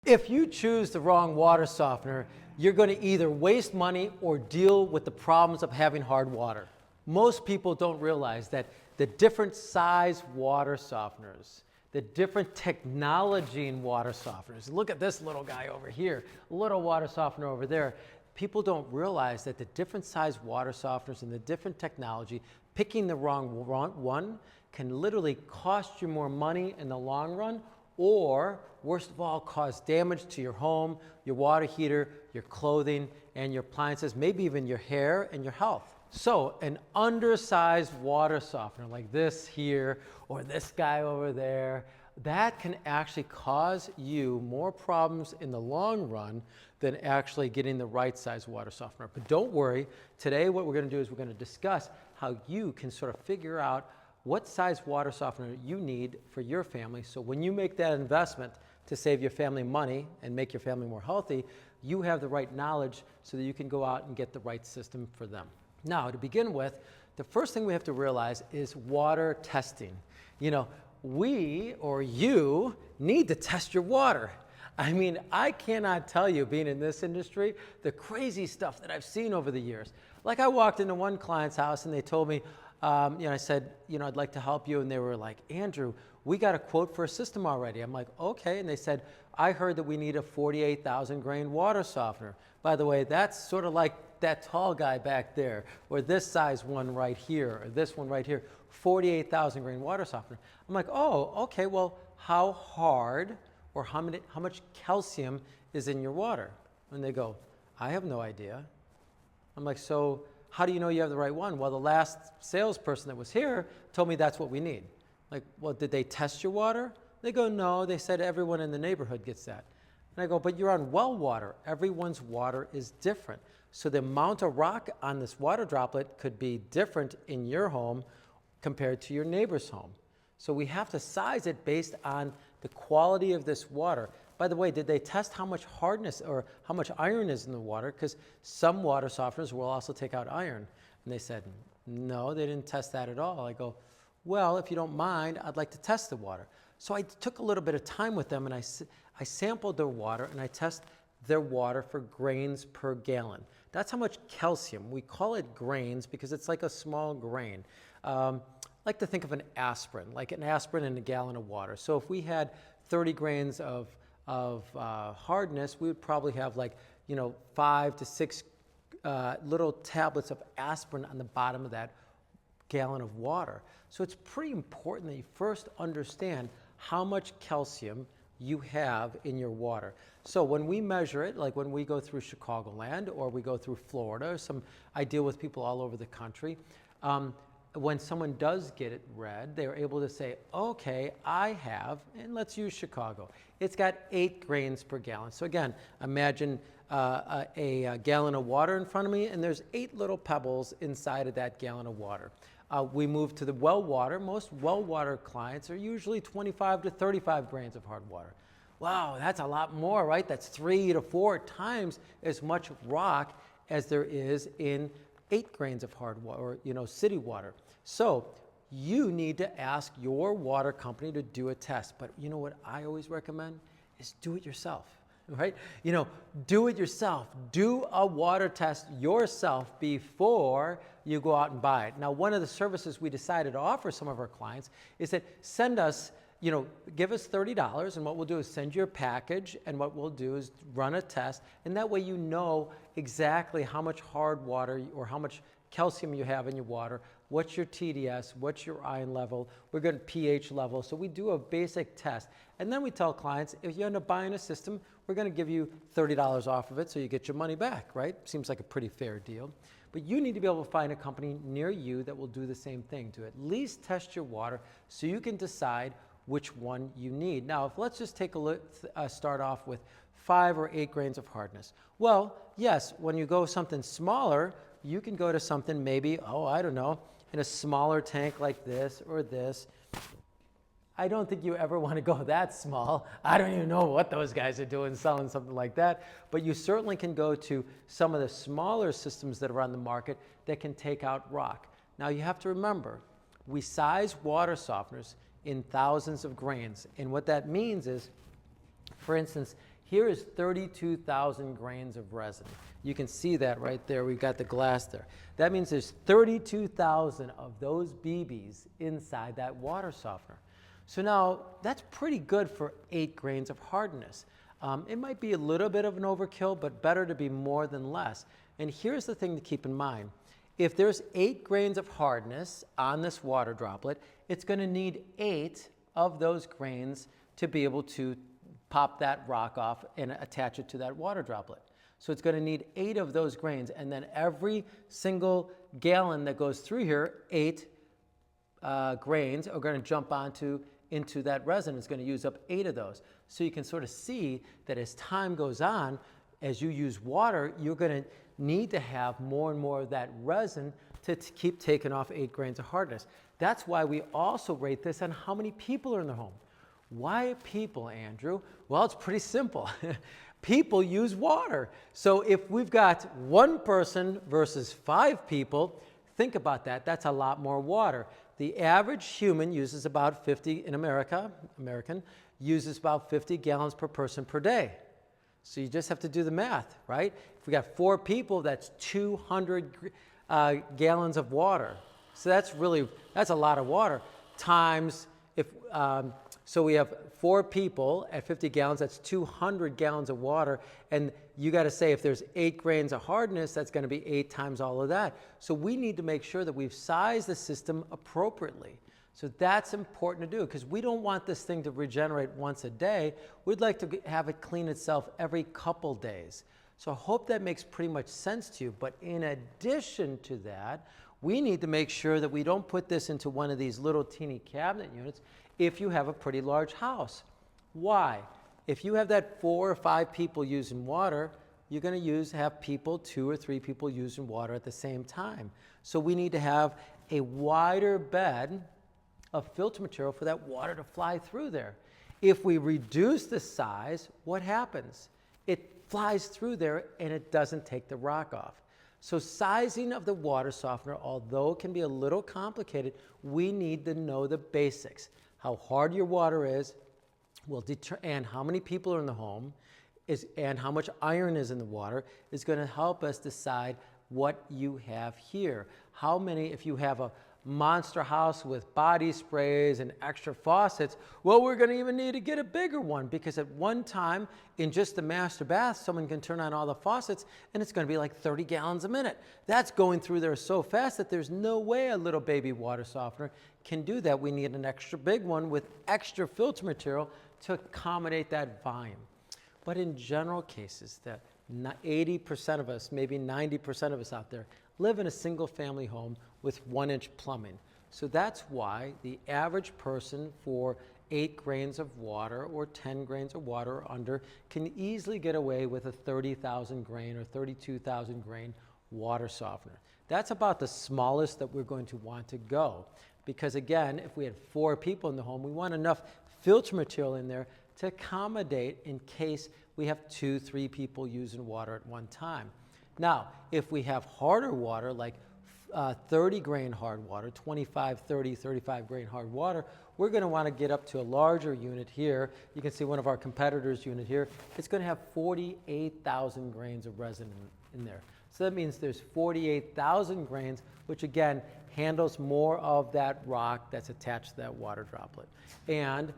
If you choose the wrong water softener, you're going to either waste money or deal with the problems of having hard water. Most people don't realize that the different size water softeners, the different technology in water softeners. Look at this little guy over here, little water softener over there. People don't realize that the different size water softeners and the different technology, picking the wrong one can literally cost you more money in the long run, or worst of all, cause damage to your home, your water heater, your clothing, and your appliances, maybe even your hair and your health. So an undersized water softener like this here or this guy over there, that can actually cause you more problems in the long run than actually getting the right size water softener. But don't worry, today what we're going to do is we're going to discuss how you can sort of figure out what size water softener you need for your family, so when you make that investment to save your family money and make your family more healthy, you have the right knowledge so that you can go out and get the right system for them. Now, to begin with, the first thing we have to realize is water testing. You know, we or you need to test your water. I mean, I cannot tell you, being in this industry, the crazy stuff that I've seen over the years. Like, I walked into one client's house and they told me, I said, I'd like to help you. And they were like, Andrew, we got a quote for a system already. I'm like, okay. And they said, I heard that we need a 48,000 grain water softener. By the way, that's sort of like that tall guy back there, or this size one right here, or this one right here, 48,000 grain water softener. I'm like, oh, okay, well, how hard or how much calcium is in your water? And they go, I have no idea. I'm like, so how do you know you have the right one? Well, the last salesperson that was here told me that's what we need. Like, well, did they test your water? They go, no, they said everyone in the neighborhood gets that. And I go, but you're on well water. Everyone's water is different. So the amount of rock on this water droplet could be different in your home compared to your neighbor's home. So we have to size it based on the quality of this water. By the way, did they test how much hardness or how much iron is in the water? Because some water softeners will also take out iron. And they said, no, they didn't test that at all. I go, well, if you don't mind, I'd like to test the water. So I took a little bit of time with them and I sampled their water and I test their water for grains per gallon. That's how much calcium. We call it grains because it's like a small grain. Like to think of an aspirin in a gallon of water. So if we had 30 grains of hardness, we would probably have 5 to 6 little tablets of aspirin on the bottom of that gallon of water. So it's pretty important that you first understand how much calcium you have in your water. So when we measure it, like when we go through Chicagoland or we go through Florida, I deal with people all over the country. When someone does get it read, they're able to say, okay, I have, and let's use Chicago. It's got 8 grains per gallon. So again, imagine a gallon of water in front of me, and there's 8 little pebbles inside of that gallon of water. We move to the well water. Most well water clients are usually 25 to 35 grains of hard water. Wow, that's a lot more, right? That's 3 to 4 times as much rock as there is in 8 grains of hard water, or city water. So you need to ask your water company to do a test. But you know what I always recommend is do it yourself, right? Do it yourself. Do a water test yourself before you go out and buy it. Now, one of the services we decided to offer some of our clients is that send us, give us $30, and what we'll do is send you a package, and what we'll do is run a test, and that way you know exactly how much hard water or how much calcium you have in your water, what's your TDS, what's your iron level, we're going to pH level. So we do a basic test. And then we tell clients, if you end up buying a system, we're going to give you $30 off of it so you get your money back, right? Seems like a pretty fair deal. But you need to be able to find a company near you that will do the same thing, to at least test your water so you can decide which one you need. Now, let's just take a look, start off with 5 or 8 grains of hardness. Well, yes, when you go something smaller, you can go to something maybe, I don't know, in a smaller tank like this or this. I don't think you ever want to go that small. I don't even know what those guys are doing selling something like that. But you certainly can go to some of the smaller systems that are on the market that can take out rock. Now you have to remember, we size water softeners in thousands of grains. And what that means is, for instance, Here is 32,000 grains of resin. You can see that right there. We've got the glass there. That means there's 32,000 of those BBs inside that water softener. So now that's pretty good for 8 grains of hardness. It might be a little bit of an overkill, but better to be more than less. And here's the thing to keep in mind. If there's 8 grains of hardness on this water droplet, it's going to need 8 of those grains to be able to pop that rock off and attach it to that water droplet. So it's going to need 8 of those grains, and then every single gallon that goes through here, 8 grains are going to jump into that resin. It's going to use up 8 of those. So you can sort of see that as time goes on, as you use water, you're going to need to have more and more of that resin to keep taking off 8 grains of hardness. That's why we also rate this on how many people are in the home. Why people, Andrew? Well, it's pretty simple. People use water. So if we've got 1 person versus 5 people, think about that. That's a lot more water. The average human uses about 50 in American uses about 50 gallons per person per day. So you just have to do the math, right? If we got 4 people, that's 200 gallons of water. So that's a lot of water. Times, so we have 4 people at 50 gallons, that's 200 gallons of water. And you got to say if there's 8 grains of hardness, that's going to be 8 times all of that. So we need to make sure that we've sized the system appropriately. So that's important to do because we don't want this thing to regenerate once a day. We'd like to have it clean itself every couple days. So I hope that makes pretty much sense to you. But in addition to that, we need to make sure that we don't put this into one of these little teeny cabinet units if you have a pretty large house. Why? If you have that 4 or 5 people using water, you're going to have 2 or 3 people using water at the same time. So we need to have a wider bed of filter material for that water to fly through there. If we reduce the size, what happens? It flies through there and it doesn't take the rock off. So sizing of the water softener, although it can be a little complicated, we need to know the basics. How hard your water is, and how many people are in the home, and how much iron is in the water is going to help us decide what you have here. How many, if you have a monster house with body sprays and extra faucets, well, we're going to even need to get a bigger one because at one time in just the master bath, someone can turn on all the faucets and it's going to be like 30 gallons a minute. That's going through there so fast that there's no way a little baby water softener can do that. We need an extra big one with extra filter material to accommodate that volume. But in general cases, that 80% of us, maybe 90% of us out there, live in a single family home with 1-inch plumbing. So that's why the average person for 8 grains of water or 10 grains of water or under can easily get away with a 30,000 grain or 32,000 grain water softener. That's about the smallest that we're going to want to go. Because again, if we had 4 people in the home, we want enough filter material in there to accommodate in case we have 2, 3 people using water at one time. Now, if we have harder water, like 30 grain hard water, 25, 30, 35 grain hard water, we're going to want to get up to a larger unit here. You can see one of our competitors' unit here. It's going to have 48,000 grains of resin in there. So that means there's 48,000 grains, which again handles more of that rock that's attached to that water droplet. And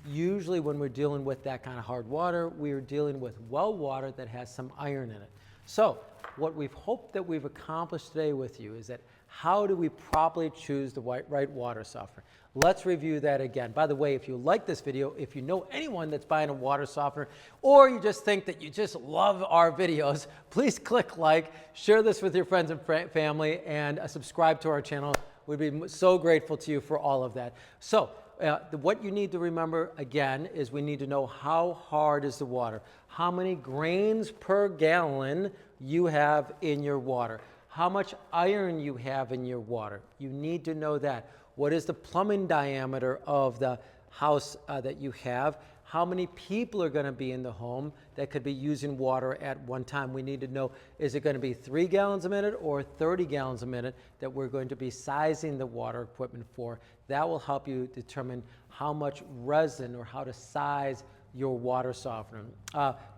usually when we're dealing with that kind of hard water, we're dealing with well water that has some iron in it. So what we've hoped that we've accomplished today with you is that how do we properly choose the right water softener? Let's review that again. By the way, if you like this video, if you know anyone that's buying a water softener, or you just think that you just love our videos, please click like, share this with your friends and family, and subscribe to our channel. We'd be so grateful to you for all of that. So what you need to remember again is we need to know how hard is the water, how many grains per gallon you have in your water, how much iron you have in your water. You need to know that. What is the plumbing diameter of the house that you have? How many people are going to be in the home that could be using water at one time? We need to know, is it going to be 3 gallons a minute or 30 gallons a minute that we're going to be sizing the water equipment for? That will help you determine how much resin or how to size your water softener.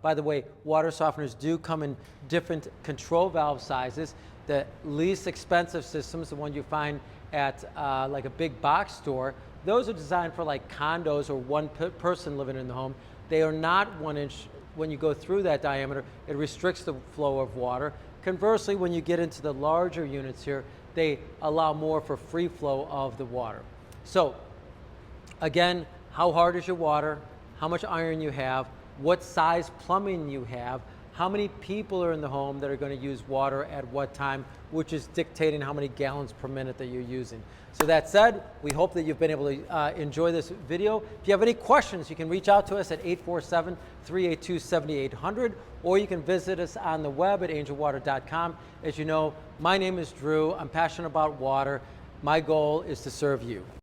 By the way, water softeners do come in different control valve sizes. The least expensive systems, the one you find at like a big box store, those are designed for like condos or one person living in the home. They are not 1 inch. When you go through that diameter, it restricts the flow of water. Conversely, when you get into the larger units here, they allow more for free flow of the water. So again, how hard is your water? How much iron you have? What size plumbing you have? How many people are in the home that are going to use water at what time, which is dictating how many gallons per minute that you're using. So that said, we hope that you've been able to enjoy this video. If you have any questions, you can reach out to us at 847-382-7800, or you can visit us on the web at angelwater.com. As you know, my name is Drew. I'm passionate about water. My goal is to serve you.